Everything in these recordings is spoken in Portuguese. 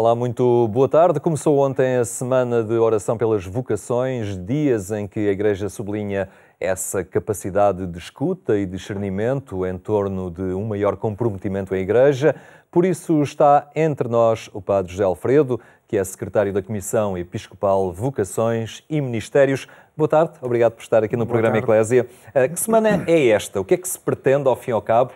Olá, muito boa tarde. Começou ontem a Semana de Oração pelas Vocações, dias em que a Igreja sublinha essa capacidade de escuta e discernimento em torno de um maior comprometimento à Igreja. Por isso está entre nós o Padre José Alfredo, que é secretário da Comissão Episcopal Vocações e Ministérios. Boa tarde, obrigado por estar aqui no programa Eclésia. Que semana é esta? O que é que se pretende, ao fim e ao cabo,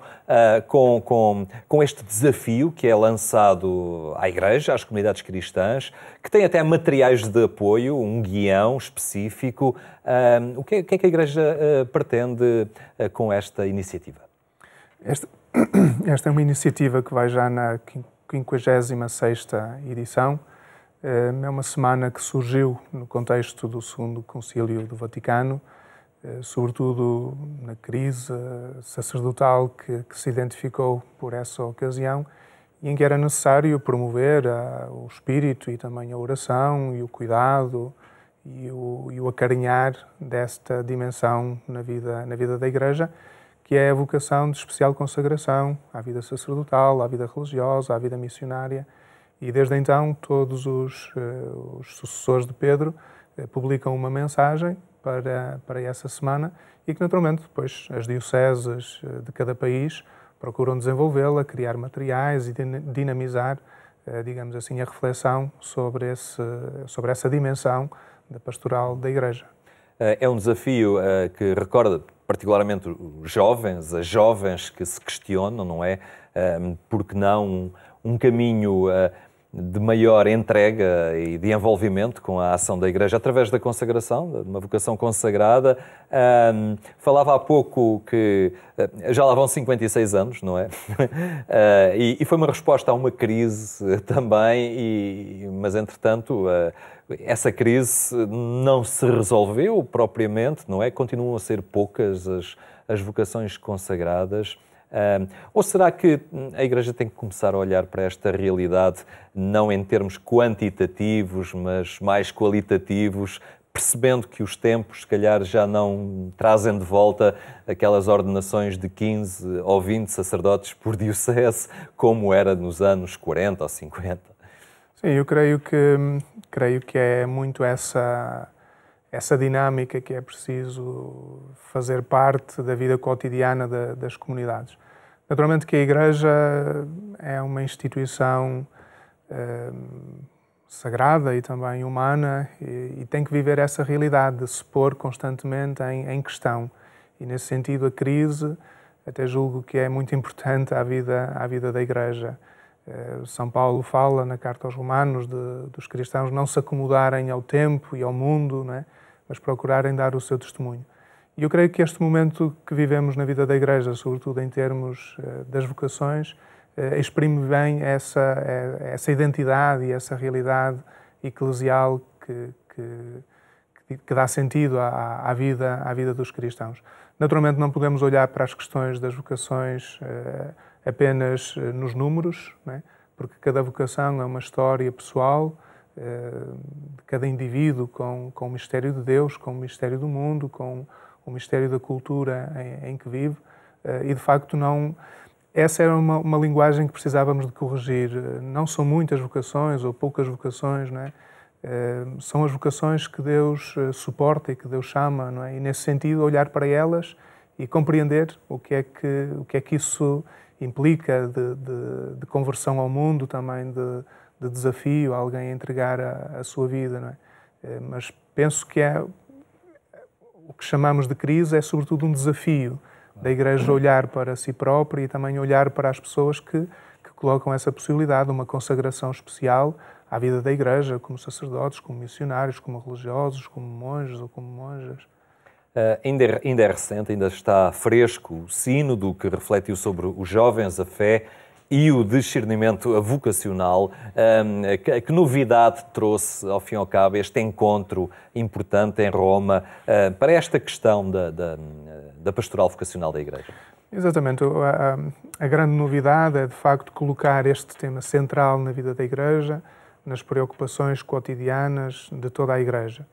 com este desafio que é lançado à Igreja, às comunidades cristãs, que tem até materiais de apoio, um guião específico? O que é que a Igreja pretende com esta iniciativa? Esta é uma iniciativa que vai já na 56ª edição. É uma semana que surgiu no contexto do Segundo Concílio do Vaticano, sobretudo na crise sacerdotal que se identificou por essa ocasião e em que era necessário promover o espírito e também a oração e o cuidado e o acarinhar desta dimensão na vida da Igreja, que é a vocação de especial consagração à vida sacerdotal, à vida religiosa, à vida missionária. E desde então todos os sucessores de Pedro publicam uma mensagem para essa semana e que naturalmente depois as dioceses de cada país procuram desenvolvê-la, criar materiais e dinamizar, digamos assim, a reflexão sobre essa dimensão da pastoral da Igreja. É um desafio que recorda particularmente os jovens, as jovens que se questionam, não é? Porque não um caminho de maior entrega e de envolvimento com a ação da Igreja através da consagração, de uma vocação consagrada. Falava há pouco que já lá vão 56 anos, não é? E foi uma resposta a uma crise também, mas entretanto essa crise não se resolveu propriamente, não é? Continuam a ser poucas as vocações consagradas. Ou será que a Igreja tem que começar a olhar para esta realidade não em termos quantitativos, mas mais qualitativos, percebendo que os tempos, se calhar, já não trazem de volta aquelas ordenações de 15 ou 20 sacerdotes por diocese, como era nos anos 40 ou 50? Sim, eu creio que é muito essa dinâmica que é preciso fazer parte da vida cotidiana das comunidades. Naturalmente que a Igreja é uma instituição sagrada e também humana e tem que viver essa realidade de se pôr constantemente em questão. E nesse sentido a crise até julgo que é muito importante à vida da Igreja. São Paulo fala na Carta aos Romanos dos cristãos não se acomodarem ao tempo e ao mundo, não é? Mas procurarem dar o seu testemunho. E eu creio que este momento que vivemos na vida da Igreja, sobretudo em termos das vocações, exprime bem essa identidade e essa realidade eclesial que dá sentido à vida dos cristãos. Naturalmente não podemos olhar para as questões das vocações apenas nos números, não é? Porque cada vocação é uma história pessoal, de cada indivíduo com o mistério de Deus, com o mistério do mundo, com o mistério da cultura em que vive. E, de facto, essa era uma linguagem que precisávamos de corrigir. Não são muitas vocações ou poucas vocações, não é? São as vocações que Deus suporta e que Deus chama, não é? E, nesse sentido, olhar para elas e compreender o que é que isso implica de conversão ao mundo, também de desafio a alguém a entregar a sua vida, não é? Mas penso que o que chamamos de crise é sobretudo um desafio da Igreja olhar para si própria e também olhar para as pessoas que colocam essa possibilidade, uma consagração especial à vida da Igreja, como sacerdotes, como missionários, como religiosos, como monges ou como monjas. Ainda é recente, ainda está fresco o sínodo que refletiu sobre os jovens, a fé e o discernimento vocacional. Que novidade trouxe, ao fim e ao cabo, este encontro importante em Roma para esta questão da pastoral vocacional da Igreja? Exatamente. A grande novidade é, de facto, colocar este tema central na vida da Igreja, nas preocupações cotidianas de toda a Igreja.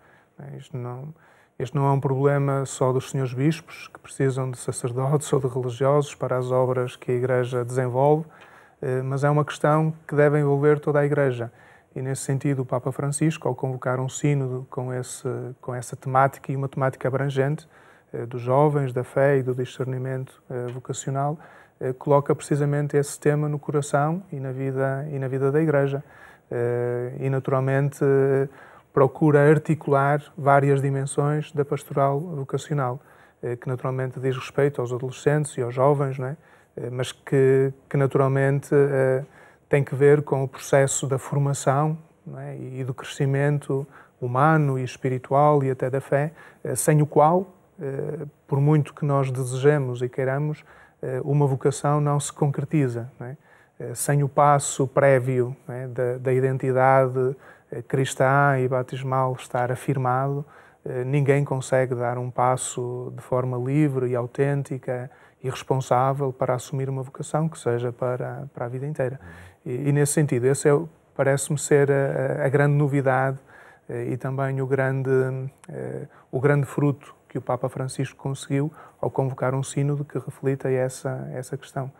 Este não é um problema só dos senhores bispos, que precisam de sacerdotes ou de religiosos para as obras que a Igreja desenvolve, mas é uma questão que deve envolver toda a Igreja. E, nesse sentido, o Papa Francisco, ao convocar um sínodo com essa temática, e uma temática abrangente, dos jovens, da fé e do discernimento vocacional, coloca precisamente esse tema no coração e na vida da Igreja. E, naturalmente, procura articular várias dimensões da pastoral vocacional, que naturalmente diz respeito aos adolescentes e aos jovens, não é? Mas que naturalmente tem que ver com o processo da formação, não é? E do crescimento humano e espiritual e até da fé, sem o qual, por muito que nós desejemos e queiramos, uma vocação não se concretiza, não é? Sem o passo prévio, não é? da identidade cristã e batismal estar afirmado, ninguém consegue dar um passo de forma livre e autêntica e responsável para assumir uma vocação que seja para a vida inteira. E nesse sentido, esse parece-me ser a grande novidade e também o grande fruto que o Papa Francisco conseguiu ao convocar um sínodo que reflita essa questão.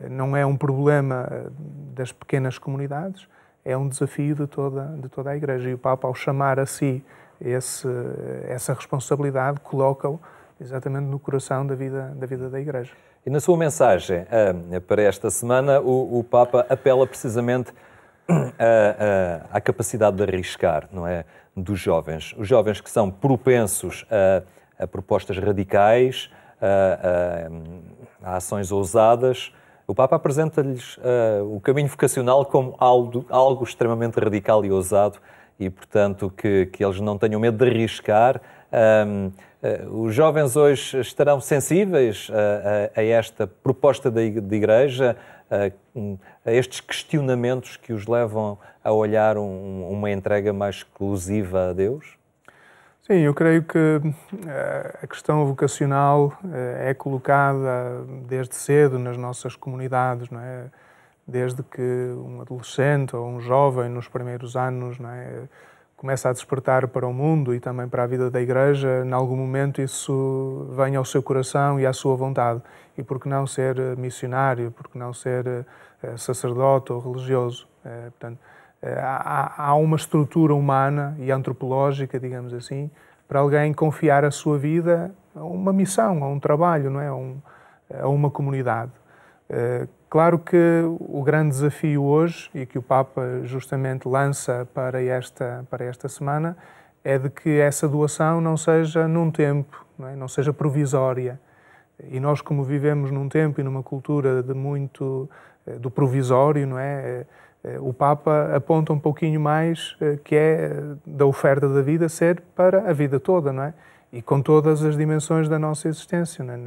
Não é um problema das pequenas comunidades, é um desafio de toda a Igreja. E o Papa, ao chamar a si essa responsabilidade, coloca-o exatamente no coração da vida da Igreja. E na sua mensagem para esta semana, o Papa apela precisamente à capacidade de arriscar, não é, dos jovens. Os jovens que são propensos a propostas radicais, a ações ousadas. O Papa apresenta-lhes o caminho vocacional como algo extremamente radical e ousado e, portanto, que eles não tenham medo de arriscar. Os jovens hoje estarão sensíveis a esta proposta da Igreja, a estes questionamentos que os levam a olhar uma entrega mais exclusiva a Deus? Sim, eu creio que a questão vocacional é colocada desde cedo nas nossas comunidades, não é? Desde que um adolescente ou um jovem, nos primeiros anos, não é, começa a despertar para o mundo e também para a vida da Igreja, em algum momento isso vem ao seu coração e à sua vontade. E por que não ser missionário, por que não ser sacerdote ou religioso? Portanto, há uma estrutura humana e antropológica, digamos assim, para alguém confiar a sua vida a uma missão, a um trabalho, não é? A uma comunidade. Claro que o grande desafio hoje, e que o Papa justamente lança para esta semana, é de que essa doação não seja num tempo, não seja provisória. E nós, como vivemos num tempo e numa cultura de muito do provisório, não é? O Papa aponta um pouquinho mais que é da oferta da vida ser para a vida toda, não é? E com todas as dimensões da nossa existência, não é?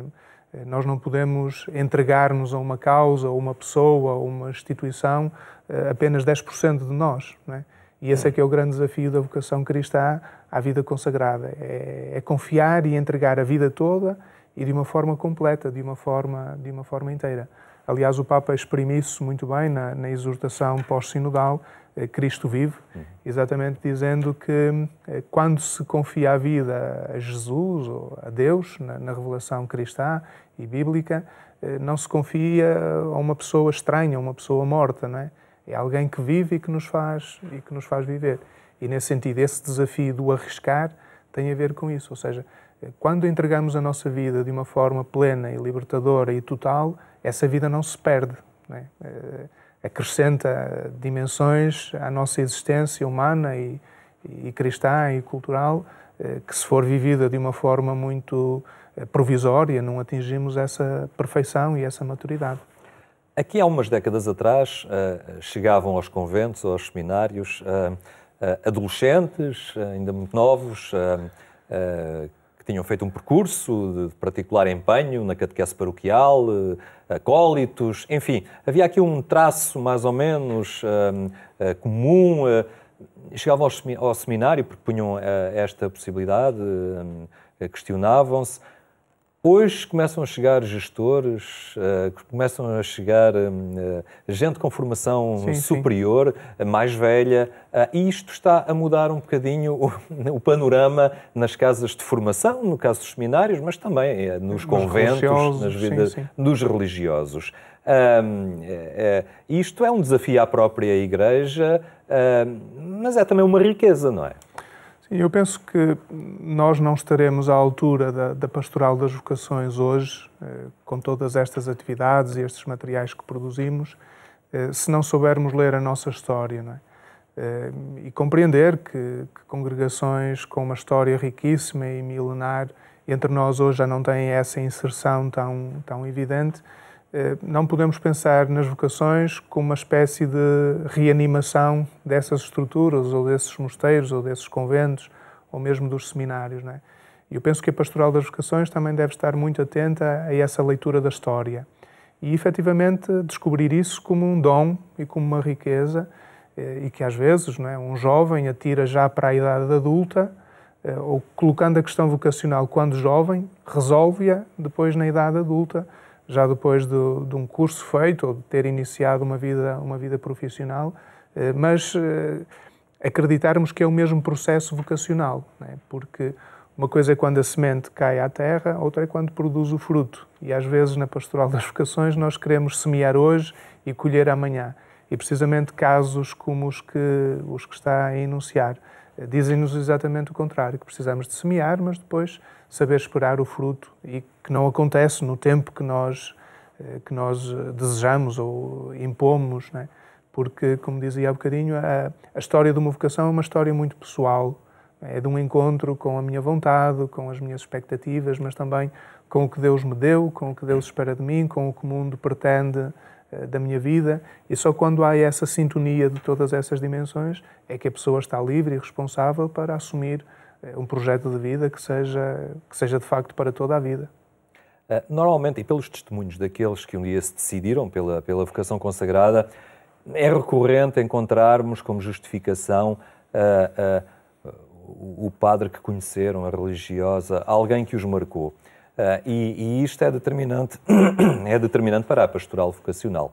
Nós não podemos entregar-nos a uma causa, ou uma pessoa, ou uma instituição, apenas 10% de nós, não é? E esse é que é o grande desafio da vocação cristã à vida consagrada. É confiar e entregar a vida toda e de uma forma completa, de uma forma inteira. Aliás, o Papa exprime isso muito bem na exortação pós-sinodal, Cristo vive, exatamente dizendo que quando se confia a vida a Jesus ou a Deus, na revelação cristã e bíblica, não se confia a uma pessoa estranha, a uma pessoa morta, não é? É alguém que vive e que nos faz viver. E, nesse sentido, esse desafio do arriscar tem a ver com isso. Ou seja, quando entregamos a nossa vida de uma forma plena e libertadora e total, essa vida não se perde, não é? Acrescenta dimensões à nossa existência humana e cristã e cultural, que se for vivida de uma forma muito provisória, não atingimos essa perfeição e essa maturidade. Aqui há umas décadas atrás chegavam aos conventos, aos seminários, adolescentes, ainda muito novos, que tinham feito um percurso de particular empenho na catequese paroquial, acólitos, enfim, havia aqui um traço mais ou menos comum. Chegavam ao seminário porque punham esta possibilidade, questionavam-se. Hoje começam a chegar gestores, começam a chegar gente com formação superior, mais velha, e isto está a mudar um bocadinho o panorama nas casas de formação, no caso dos seminários, mas também nos conventos, nas vidas dos religiosos. Isto é um desafio à própria Igreja, mas é também uma riqueza, não é? Eu penso que nós não estaremos à altura da pastoral das vocações hoje, com todas estas atividades e estes materiais que produzimos, se não soubermos ler a nossa história, não é? E compreender que congregações com uma história riquíssima e milenar entre nós hoje já não têm essa inserção tão evidente. Não podemos pensar nas vocações como uma espécie de reanimação dessas estruturas, ou desses mosteiros, ou desses conventos, ou mesmo dos seminários, não é? E eu penso que a pastoral das vocações também deve estar muito atenta a essa leitura da história e, efetivamente, descobrir isso como um dom e como uma riqueza, e que às vezes, não é, um jovem atira já para a idade adulta, ou colocando a questão vocacional quando jovem, resolve-a depois na idade adulta, já depois de um curso feito ou de ter iniciado uma vida profissional, mas acreditarmos que é o mesmo processo vocacional, não é? Porque uma coisa é quando a semente cai à terra, outra é quando produz o fruto. E às vezes na pastoral das vocações nós queremos semear hoje e colher amanhã. E precisamente casos como os que está a enunciar dizem-nos exatamente o contrário, que precisamos de semear, mas depois saber esperar o fruto, e que não acontece no tempo que nós desejamos ou impomos, não é? Porque, como dizia há bocadinho, a história de uma vocação é uma história muito pessoal, é de um encontro com a minha vontade, com as minhas expectativas, mas também com o que Deus me deu, com o que Deus espera de mim, com o que o mundo pretende da minha vida, e só quando há essa sintonia de todas essas dimensões é que a pessoa está livre e responsável para assumir um projeto de vida que seja de facto para toda a vida. Normalmente, e pelos testemunhos daqueles que um dia se decidiram pela vocação consagrada, é recorrente encontrarmos como justificação o padre que conheceram, a religiosa, alguém que os marcou. E isto é determinante para a pastoral vocacional.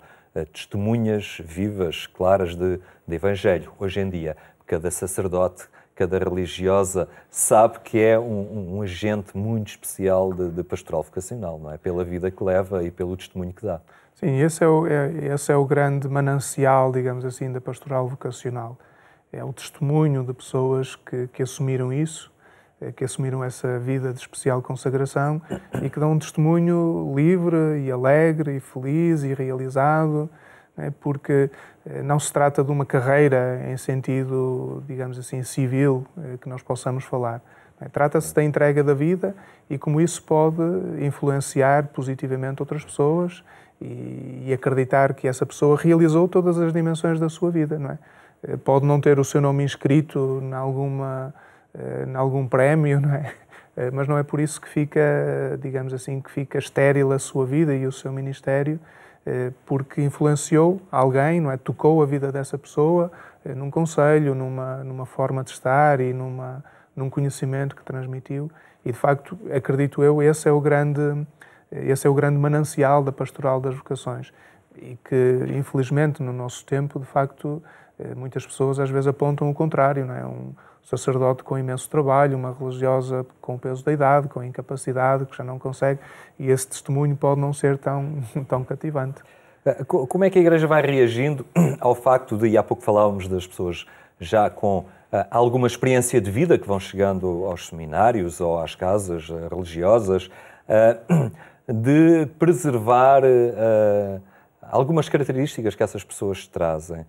Testemunhas vivas, claras de Evangelho. Hoje em dia, cada sacerdote, cada religiosa sabe que é um agente muito especial de pastoral vocacional, não é? Pela vida que leva e pelo testemunho que dá. Sim, esse é o grande manancial, digamos assim, da pastoral vocacional. É o testemunho de pessoas que assumiram isso, que assumiram essa vida de especial consagração e que dão um testemunho livre e alegre e feliz e realizado, né? Porque não se trata de uma carreira em sentido, digamos assim, civil, que nós possamos falar. Trata-se da entrega da vida e como isso pode influenciar positivamente outras pessoas e acreditar que essa pessoa realizou todas as dimensões da sua vida, não é? Pode não ter o seu nome inscrito em algum prémio, não é? Mas não é por isso que fica, digamos assim, que fica estéril a sua vida e o seu ministério, porque influenciou alguém, não é? Tocou a vida dessa pessoa num conselho, numa forma de estar e num conhecimento que transmitiu. E, de facto, acredito eu, esse é o grande manancial da pastoral das vocações. E que, infelizmente, no nosso tempo, de facto, muitas pessoas às vezes apontam o contrário, não é? Um sacerdote com imenso trabalho, uma religiosa com o peso da idade, com incapacidade, que já não consegue, e esse testemunho pode não ser tão cativante. Como é que a Igreja vai reagindo ao facto de, e há pouco falávamos das pessoas já com alguma experiência de vida que vão chegando aos seminários ou às casas religiosas, de preservar algumas características que essas pessoas trazem?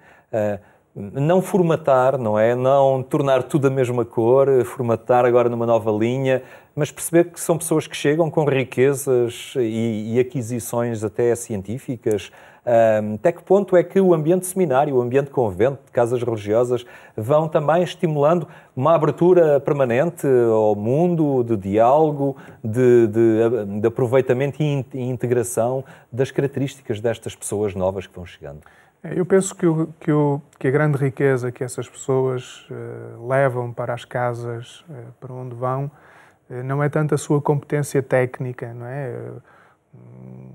Não formatar, não é? Não tornar tudo a mesma cor, formatar agora numa nova linha, mas perceber que são pessoas que chegam com riquezas e aquisições até científicas. Até que ponto é que o ambiente seminário, o ambiente convento, de casas religiosas, vão também estimulando uma abertura permanente ao mundo, de diálogo, de aproveitamento e integração das características destas pessoas novas que vão chegando? Eu penso que a grande riqueza que essas pessoas levam para as casas para onde vão não é tanto a sua competência técnica, não é?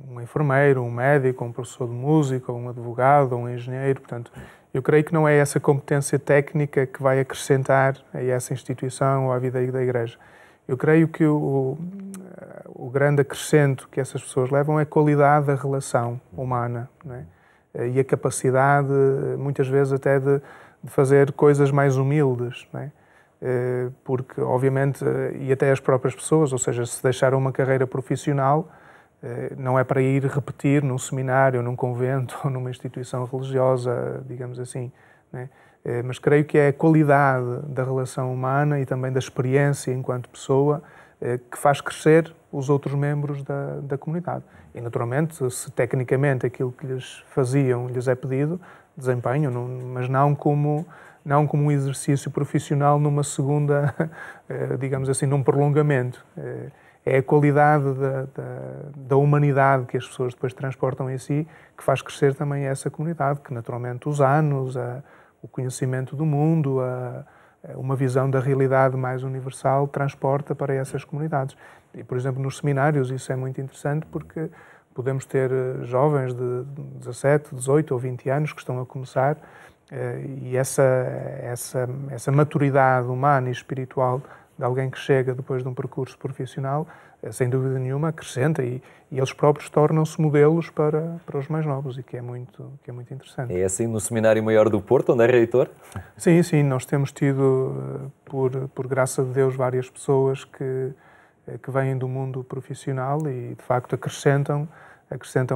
Um enfermeiro, um médico, um professor de música, um advogado, um engenheiro, portanto, eu creio que não é essa competência técnica que vai acrescentar a essa instituição ou à vida da Igreja. Eu creio que o grande acrescento que essas pessoas levam é a qualidade da relação humana, não é? E a capacidade, muitas vezes, até de fazer coisas mais humildes, não é? Porque, obviamente, e até as próprias pessoas, ou seja, se deixaram uma carreira profissional, não é para ir repetir num seminário, num convento ou numa instituição religiosa, digamos assim, né? Mas creio que é a qualidade da relação humana e também da experiência enquanto pessoa que faz crescer os outros membros da comunidade. E, naturalmente, se tecnicamente aquilo que lhes faziam lhes é pedido, desempenham, mas não como um exercício profissional numa segunda, digamos assim, num prolongamento. É a qualidade da humanidade que as pessoas depois transportam em si que faz crescer também essa comunidade, que naturalmente os anos, o conhecimento do mundo, uma visão da realidade mais universal transporta para essas comunidades. E, por exemplo, nos seminários isso é muito interessante porque podemos ter jovens de 17, 18 ou 20 anos que estão a começar e essa maturidade humana e espiritual de alguém que chega depois de um percurso profissional, sem dúvida nenhuma, acrescenta e eles próprios tornam-se modelos para os mais novos, e que é muito interessante. É assim no Seminário Maior do Porto, onde é reitor? Sim, nós temos tido, por graça de Deus, várias pessoas que vêm do mundo profissional e, de facto, acrescentam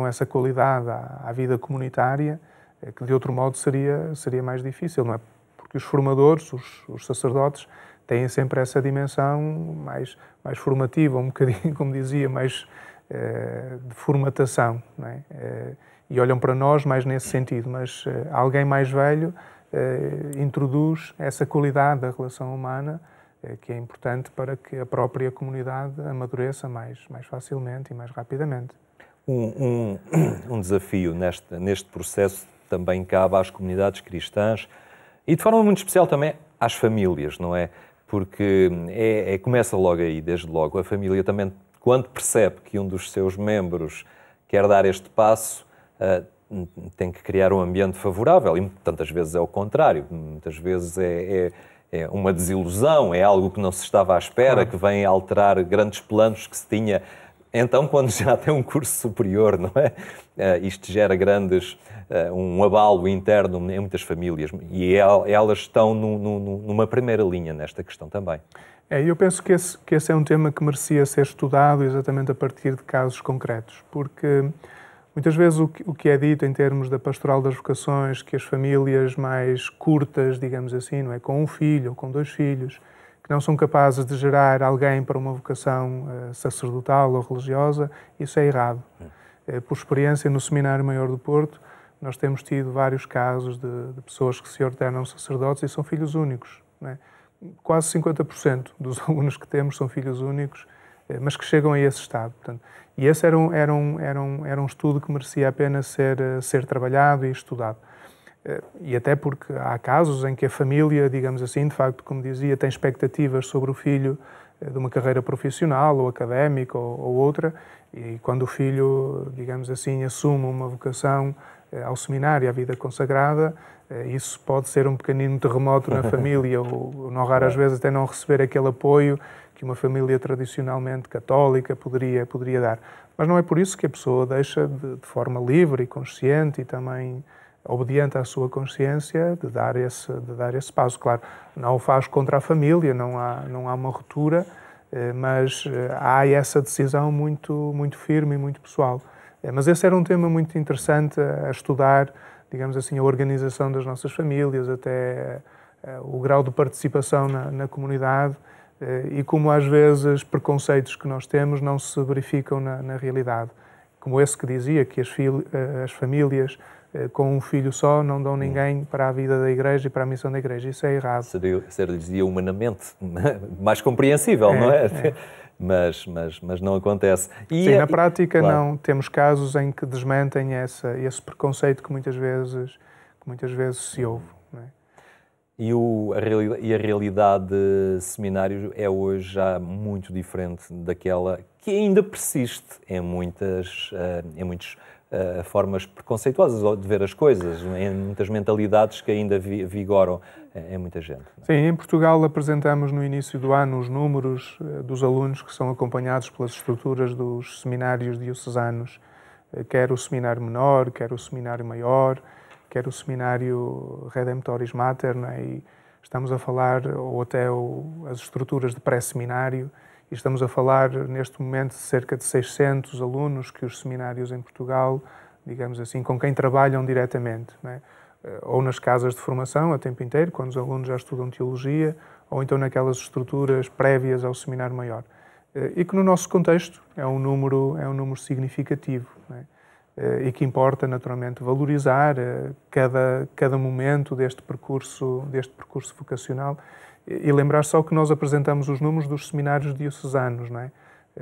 essa qualidade à vida comunitária, que de outro modo seria mais difícil, não é? Porque os formadores, os sacerdotes, têm sempre essa dimensão mais formativa, um bocadinho, como dizia, mais de formatação, não é? E olham para nós mais nesse sentido, mas alguém mais velho introduz essa qualidade da relação humana que é importante para que a própria comunidade amadureça mais facilmente e mais rapidamente. Um desafio neste processo também cabe às comunidades cristãs e de forma muito especial também às famílias, não é? Porque começa logo aí, desde logo. A família também, quando percebe que um dos seus membros quer dar este passo, tem que criar um ambiente favorável. E tantas vezes é o contrário. Muitas vezes é uma desilusão, é algo que não se estava à espera, que vem alterar grandes planos que se tinha. Então, quando já tem um curso superior, não é? Isto gera um abalo interno em muitas famílias e elas estão numa primeira linha nesta questão também. Eu penso que esse é um tema que merecia ser estudado exatamente a partir de casos concretos, porque muitas vezes o que é dito em termos da pastoral das vocações, que as famílias mais curtas, digamos assim, não é, com um filho ou com 2 filhos, que não são capazes de gerar alguém para uma vocação sacerdotal ou religiosa, isso é errado. Por experiência, no Seminário Maior do Porto, nós temos tido vários casos de pessoas que se ordenam sacerdotes e são filhos únicos, não é? Quase 50% dos alunos que temos são filhos únicos, mas que chegam a esse estado. Portanto, e esse era um estudo que merecia a pena ser trabalhado e estudado. E até porque há casos em que a família, digamos assim, de facto, como dizia, tem expectativas sobre o filho de uma carreira profissional ou académica ou outra, e quando o filho, digamos assim, assume uma vocação ao seminário, à vida consagrada, isso pode ser um pequenino terremoto na família ou, não raras vezes, até não receber aquele apoio que uma família tradicionalmente católica poderia dar. Mas não é por isso que a pessoa deixa de forma livre e consciente e também obediente à sua consciência de dar esse passo. Claro, não o faz contra a família, não há uma ruptura, mas há essa decisão muito firme e muito pessoal. Mas esse era um tema muito interessante a estudar, digamos assim, a organização das nossas famílias, até o grau de participação na comunidade e como às vezes preconceitos que nós temos não se verificam na realidade. Como esse que dizia que as famílias com um filho só não dão ninguém para a vida da Igreja e para a missão da Igreja. Isso é errado. Seria humanamente mais compreensível, não é? Mas não acontece. Sim, na prática não. Temos casos em que desmentem esse preconceito que muitas vezes se ouve. Não é? E a realidade de seminários é hoje já muito diferente daquela que ainda persiste em muitas formas preconceituosas de ver as coisas, em muitas mentalidades que ainda vigoram em muita gente. Sim, em Portugal apresentamos no início do ano os números dos alunos que são acompanhados pelas estruturas dos seminários diocesanos, quer o seminário menor, quer o seminário maior, quer o seminário Redemptoris Mater, né? E estamos a falar, ou até as estruturas de pré-seminário, e estamos a falar neste momento de cerca de 600 alunos que os seminários em Portugal, digamos assim, com quem trabalham diretamente, né? Ou nas casas de formação a tempo inteiro, quando os alunos já estudam teologia, ou então naquelas estruturas prévias ao seminário maior. E que no nosso contexto é um número significativo, né? E que importa naturalmente valorizar cada momento deste percurso vocacional e lembrar só que nós apresentamos os números dos seminários diocesanos, não é?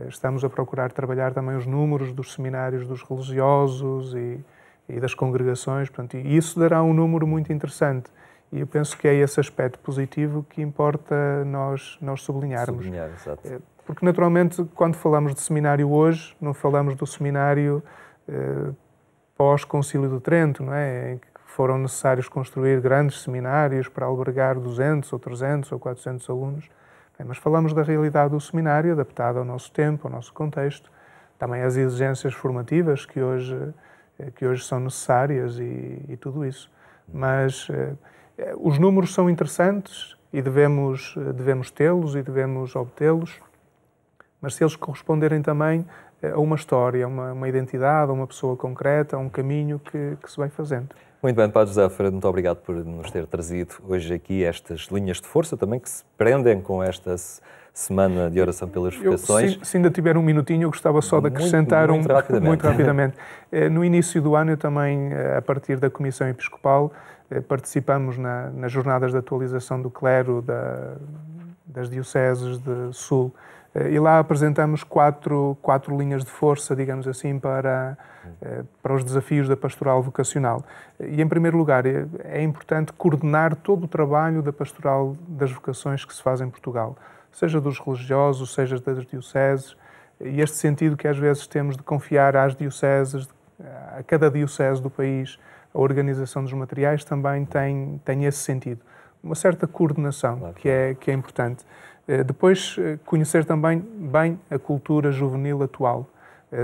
Estamos a procurar trabalhar também os números dos seminários dos religiosos e das congregações, portanto, e isso dará um número muito interessante. E eu penso que é esse aspecto positivo que importa nós sublinharmos. Exato. Porque, naturalmente, quando falamos de seminário hoje, não falamos do seminário pós-Concílio de Trento, não é? Em que foram necessários construir grandes seminários para albergar 200 ou 300 ou 400 alunos. Mas falamos da realidade do seminário, adaptada ao nosso tempo, ao nosso contexto, também às exigências formativas que hoje são necessárias e tudo isso. Mas os números são interessantes e devemos tê-los e devemos obtê-los, mas se eles corresponderem também a uma história, a uma identidade, a uma pessoa concreta, a um caminho que se vai fazendo. Muito bem, Padre José Alfredo, muito obrigado por nos ter trazido hoje aqui estas linhas de força também que se prendem com esta semana de oração pelas vocações. Se ainda tiver um minutinho, eu gostava só de acrescentar muito rapidamente. No início do ano, eu também, a partir da Comissão Episcopal, participamos nas jornadas de atualização do clero das dioceses de Sul. E lá apresentamos quatro linhas de força, digamos assim, para os desafios da pastoral vocacional. E, em primeiro lugar, é importante coordenar todo o trabalho da pastoral das vocações que se faz em Portugal, seja dos religiosos, seja das dioceses, e este sentido que às vezes temos de confiar às dioceses, a cada diocese do país, a organização dos materiais também tem esse sentido. Uma certa coordenação, claro, que é importante. Depois, conhecer também bem a cultura juvenil atual,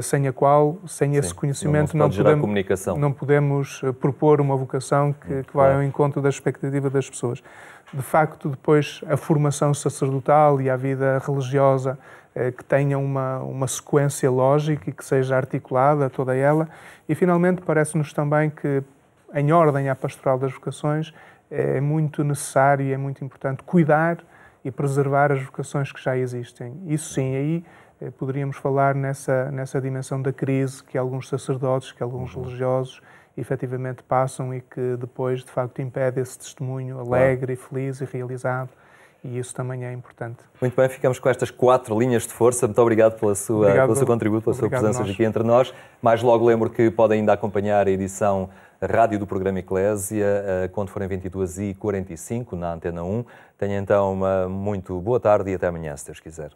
sem a qual, sem esse conhecimento, não podemos propor uma vocação que vai ao encontro da expectativa das pessoas. De facto, depois, a formação sacerdotal e a vida religiosa que tenha uma sequência lógica e que seja articulada toda ela. E, finalmente, parece-nos também que, em ordem à pastoral das vocações, é muito necessário e é muito importante cuidar e preservar as vocações que já existem. Isso sim, aí poderíamos falar nessa dimensão da crise que alguns sacerdotes, que alguns religiosos efetivamente passam e que depois, de facto, impede esse testemunho alegre, feliz e realizado. E isso também é importante. Muito bem, ficamos com estas 4 linhas de força. Muito obrigado pelo seu contributo, pela sua presença aqui entre nós. Mais logo lembro que podem ainda acompanhar a edição rádio do programa Eclésia, quando forem 22h45, na Antena 1. Tenha então uma muito boa tarde e até amanhã, se Deus quiser.